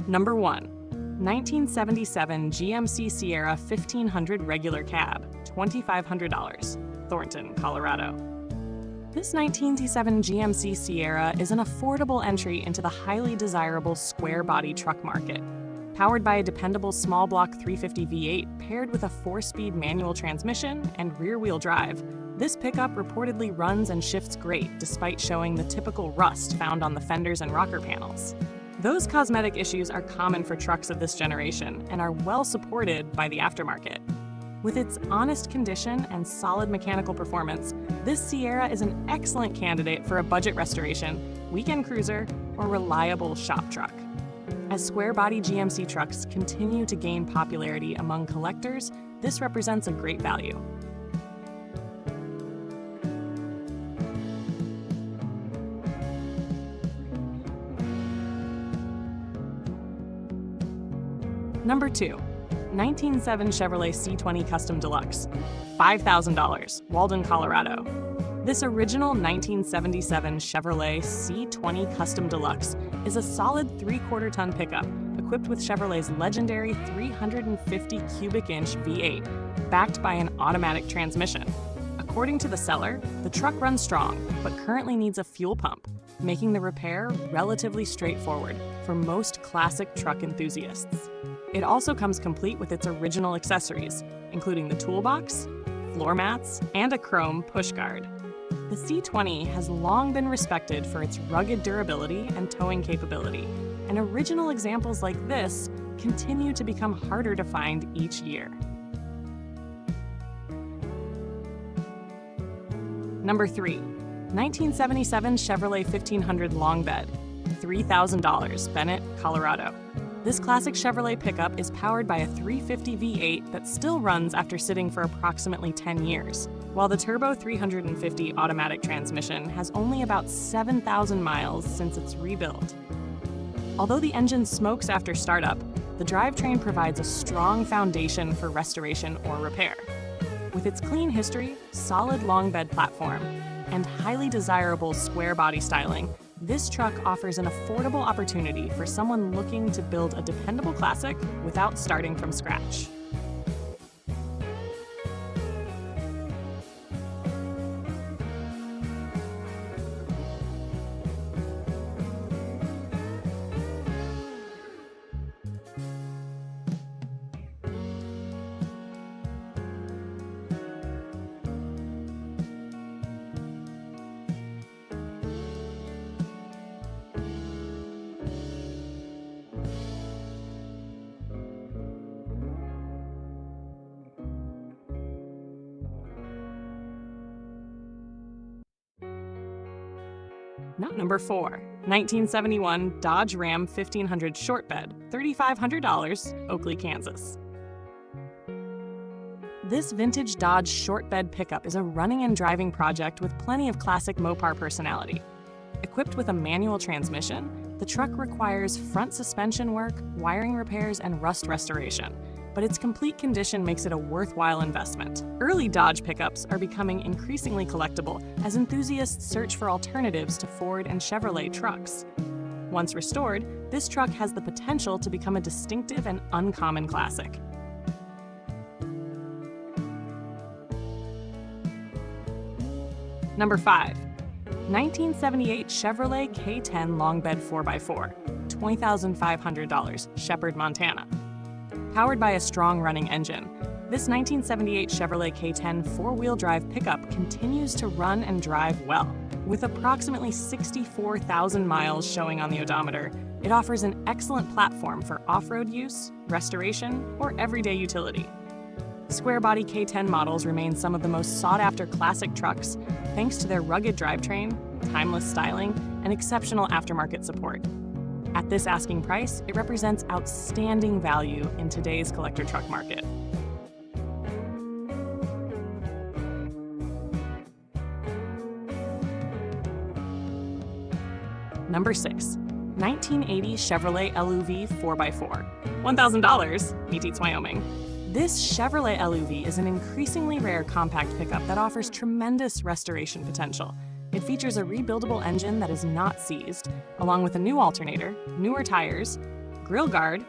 Number 1. 1977 GMC Sierra 1500 regular cab, $2,500, Thornton, Colorado. This 1977 GMC Sierra is an affordable entry into the highly desirable square body truck market. Powered by a dependable small block 350 V8 paired with a 4-speed manual transmission and rear-wheel drive, this pickup reportedly runs and shifts great despite showing the typical rust found on the fenders and rocker panels. Those cosmetic issues are common for trucks of this generation and are well supported by the aftermarket. With its honest condition and solid mechanical performance, this Sierra is an excellent candidate for a budget restoration, weekend cruiser, or reliable shop truck. As square-body GMC trucks continue to gain popularity among collectors, this represents a great value. Number 2. 1907 Chevrolet C20 Custom Deluxe, $5,000, Walden, Colorado. This original 1977 Chevrolet C20 Custom Deluxe is a solid 3/4-ton pickup equipped with Chevrolet's legendary 350 cubic inch V8, backed by an automatic transmission. According to the seller, the truck runs strong, but currently needs a fuel pump, making the repair relatively straightforward for most classic truck enthusiasts. It also comes complete with its original accessories, including the toolbox, floor mats, and a chrome pushguard. The C20 has long been respected for its rugged durability and towing capability, and original examples like this continue to become harder to find each year. Number 3. 1977 Chevrolet 1500 Long Bed, $3,000, Bennett, Colorado. This classic Chevrolet pickup is powered by a 350 V8 that still runs after sitting for approximately 10 years, while the Turbo 350 automatic transmission has only about 7,000 miles since its rebuild. Although the engine smokes after startup, the drivetrain provides a strong foundation for restoration or repair. With its clean history, solid long bed platform, and highly desirable square body styling, this truck offers an affordable opportunity for someone looking to build a dependable classic without starting from scratch. Number 4. 1971 Dodge Ram 1500 Short Bed, $3,500, Oakley, Kansas. This vintage Dodge short bed pickup is a running and driving project with plenty of classic Mopar personality. Equipped with a manual transmission, the truck requires front suspension work, wiring repairs, and rust restoration, but its complete condition makes it a worthwhile investment. Early Dodge pickups are becoming increasingly collectible as enthusiasts search for alternatives to Ford and Chevrolet trucks. Once restored, this truck has the potential to become a distinctive and uncommon classic. Number 5. 1978 Chevrolet K10 Long Bed 4x4, $20,500, Shepherd, Montana. Powered by a strong running engine, this 1978 Chevrolet K10 four-wheel drive pickup continues to run and drive well. With approximately 64,000 miles showing on the odometer, it offers an excellent platform for off-road use, restoration, or everyday utility. Square-body K10 models remain some of the most sought-after classic trucks thanks to their rugged drivetrain, timeless styling, and exceptional aftermarket support. At this asking price, it represents outstanding value in today's collector truck market. Number 6. 1980 Chevrolet LUV 4x4, $1,000, Beats, Wyoming. This Chevrolet LUV is an increasingly rare compact pickup that offers tremendous restoration potential. It features a rebuildable engine that is not seized, along with a new alternator, newer tires, grill guard,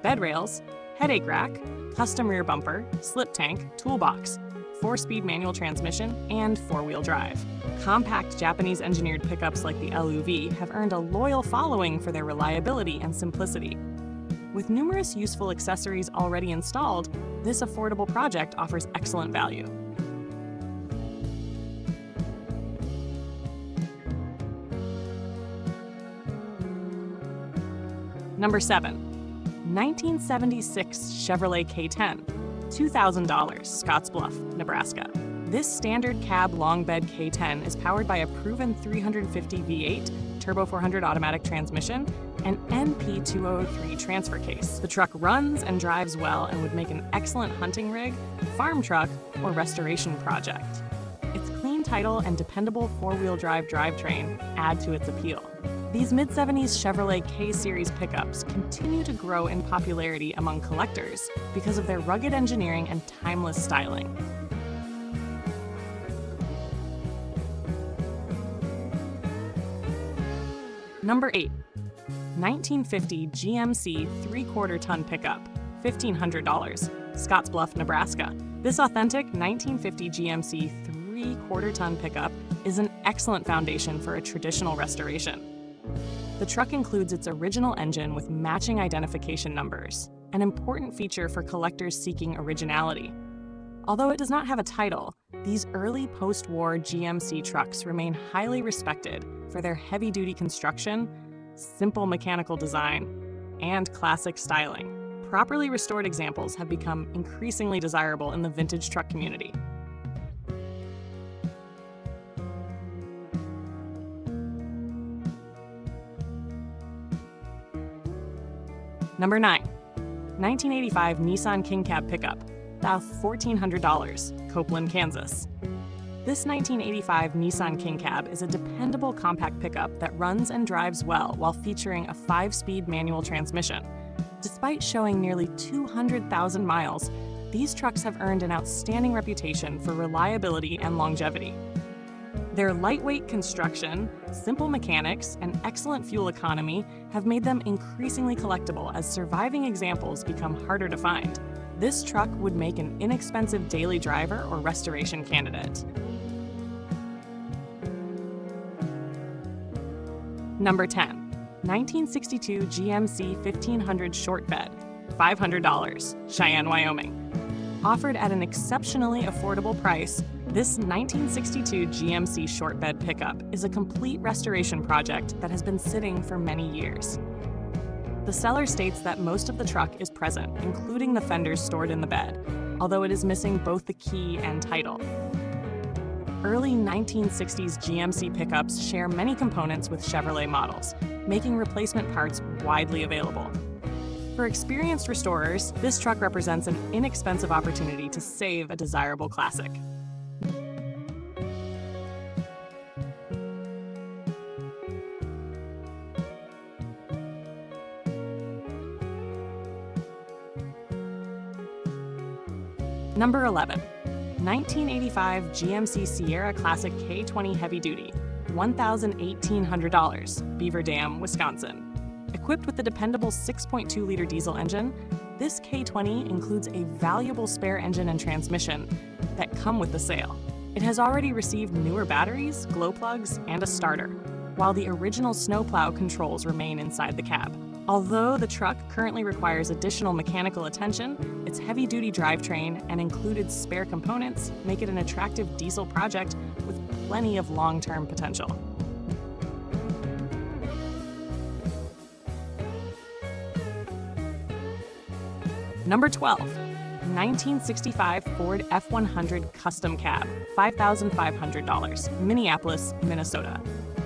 bed rails, headache rack, custom rear bumper, slip tank, toolbox, 4-speed manual transmission, and 4-wheel drive. Compact Japanese-engineered pickups like the LUV have earned a loyal following for their reliability and simplicity. With numerous useful accessories already installed, this affordable project offers excellent value. Number 7. 1976 Chevrolet K10, $2,000, Scottsbluff, Nebraska. This standard cab long bed K10 is powered by a proven 350 V8, turbo 400 automatic transmission, and NP203 transfer case. The truck runs and drives well and would make an excellent hunting rig, farm truck, or restoration project. Its clean title and dependable 4-wheel drive drivetrain add to its appeal. These mid-70s Chevrolet K-Series pickups continue to grow in popularity among collectors because of their rugged engineering and timeless styling. Number 8. 1950 GMC 3/4 ton pickup, $1,500, Scottsbluff, Nebraska. This authentic 1950 GMC 3/4 ton pickup is an excellent foundation for a traditional restoration. The truck includes its original engine with matching identification numbers, an important feature for collectors seeking originality. Although it does not have a title, these early post-war GMC trucks remain highly respected for their heavy-duty construction, simple mechanical design, and classic styling. Properly restored examples have become increasingly desirable in the vintage truck community. Number 9. 1985 Nissan King Cab pickup, $1,400, Copeland, Kansas. This 1985 Nissan King Cab is a dependable compact pickup that runs and drives well while featuring a 5-speed manual transmission. Despite showing nearly 200,000 miles, these trucks have earned an outstanding reputation for reliability and longevity. Their lightweight construction, simple mechanics, and excellent fuel economy have made them increasingly collectible as surviving examples become harder to find. This truck would make an inexpensive daily driver or restoration candidate. Number 10. 1962 GMC 1500 short bed, $500, Cheyenne, Wyoming. Offered at an exceptionally affordable price, this 1962 GMC short bed pickup is a complete restoration project that has been sitting for many years. The seller states that most of the truck is present, including the fenders stored in the bed, although it is missing both the key and title. Early 1960s GMC pickups share many components with Chevrolet models, making replacement parts widely available. For experienced restorers, this truck represents an inexpensive opportunity to save a desirable classic. Number 11. 1985 GMC Sierra Classic K20 Heavy Duty, $1,800, Beaver Dam, Wisconsin. Equipped with the dependable 6.2-liter diesel engine, this K20 includes a valuable spare engine and transmission that come with the sale. It has already received newer batteries, glow plugs, and a starter, while the original snowplow controls remain inside the cab. Although the truck currently requires additional mechanical attention, its heavy-duty drivetrain and included spare components make it an attractive diesel project with plenty of long-term potential. Number 12. 1965 Ford F100 Custom Cab, $5,500, Minneapolis, Minnesota.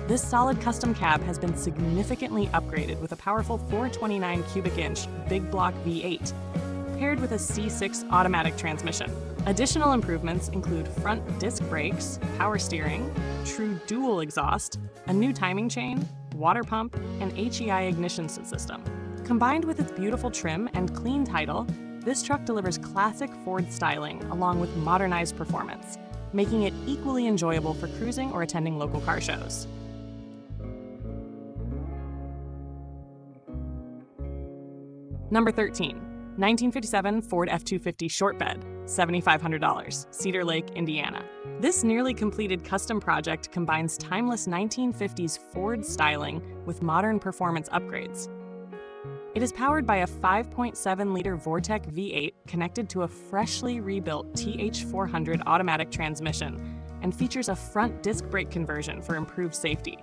This solid custom cab has been significantly upgraded with a powerful 429 cubic inch big block V8, paired with a C6 automatic transmission. Additional improvements include front disc brakes, power steering, true dual exhaust, a new timing chain, water pump, and HEI ignition system. Combined with its beautiful trim and clean title, this truck delivers classic Ford styling along with modernized performance, making it equally enjoyable for cruising or attending local car shows. Number 13, 1957 Ford F-250 short bed, $7,500, Cedar Lake, Indiana. This nearly completed custom project combines timeless 1950s Ford styling with modern performance upgrades. It is powered by a 5.7-liter Vortec V8 connected to a freshly rebuilt TH400 automatic transmission and features a front disc brake conversion for improved safety.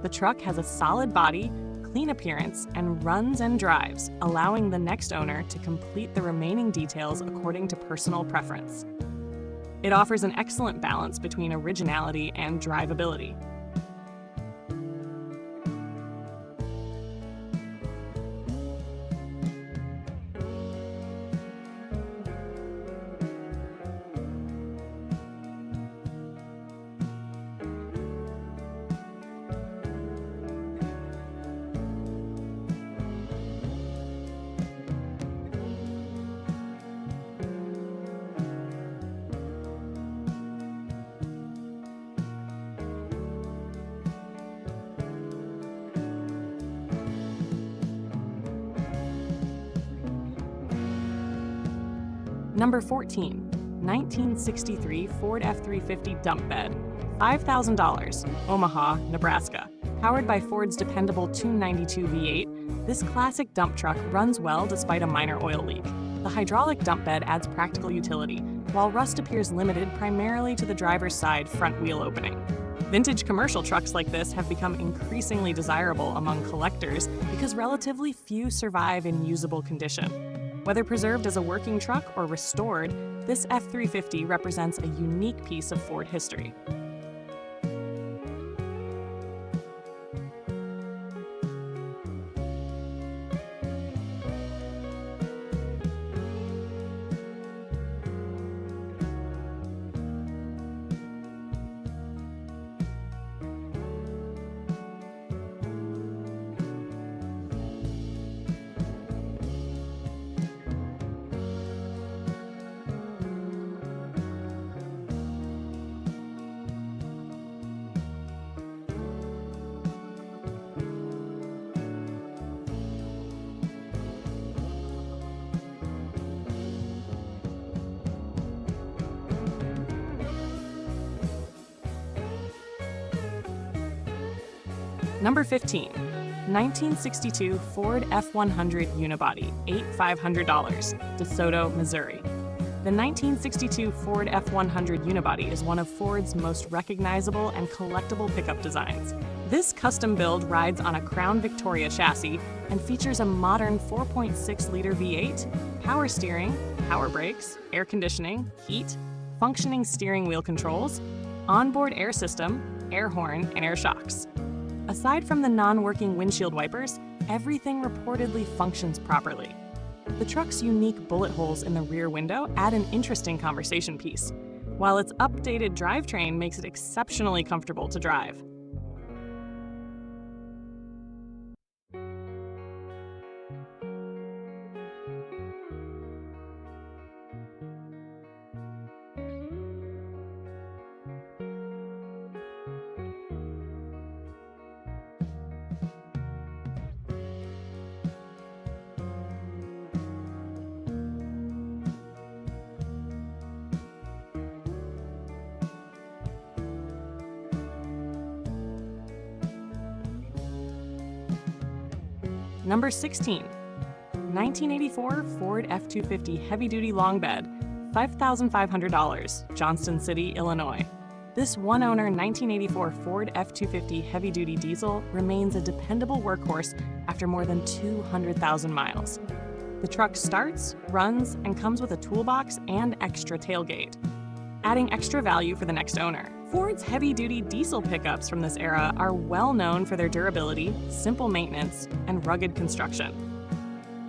The truck has a solid body, clean appearance, and runs and drives, allowing the next owner to complete the remaining details according to personal preference. It offers an excellent balance between originality and drivability. Number 14, 1963 Ford F-350 dump bed, $5,000, Omaha, Nebraska. Powered by Ford's dependable 292 V8, this classic dump truck runs well despite a minor oil leak. The hydraulic dump bed adds practical utility, while rust appears limited primarily to the driver's side front wheel opening. Vintage commercial trucks like this have become increasingly desirable among collectors because relatively few survive in usable condition. Whether preserved as a working truck or restored, this F-350 represents a unique piece of Ford history. Number 15, 1962 Ford F-100 Unibody, $8,500, DeSoto, Missouri. The 1962 Ford F-100 Unibody is one of Ford's most recognizable and collectible pickup designs. This custom build rides on a Crown Victoria chassis and features a modern 4.6-liter V8, power steering, power brakes, air conditioning, heat, functioning steering wheel controls, onboard air system, air horn, and air shocks. Aside from the non-working windshield wipers, everything reportedly functions properly. The truck's unique bullet holes in the rear window add an interesting conversation piece, while its updated drivetrain makes it exceptionally comfortable to drive. Number 16, 1984 Ford F-250 heavy-duty long bed, $5,500, Johnston City, Illinois. This one-owner 1984 Ford F-250 heavy-duty diesel remains a dependable workhorse after more than 200,000 miles. The truck starts, runs, and comes with a toolbox and extra tailgate, adding extra value for the next owner. Ford's heavy-duty diesel pickups from this era are well known for their durability, simple maintenance, and rugged construction.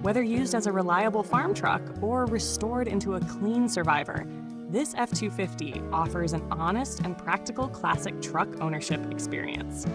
Whether used as a reliable farm truck or restored into a clean survivor, this F-250 offers an honest and practical classic truck ownership experience.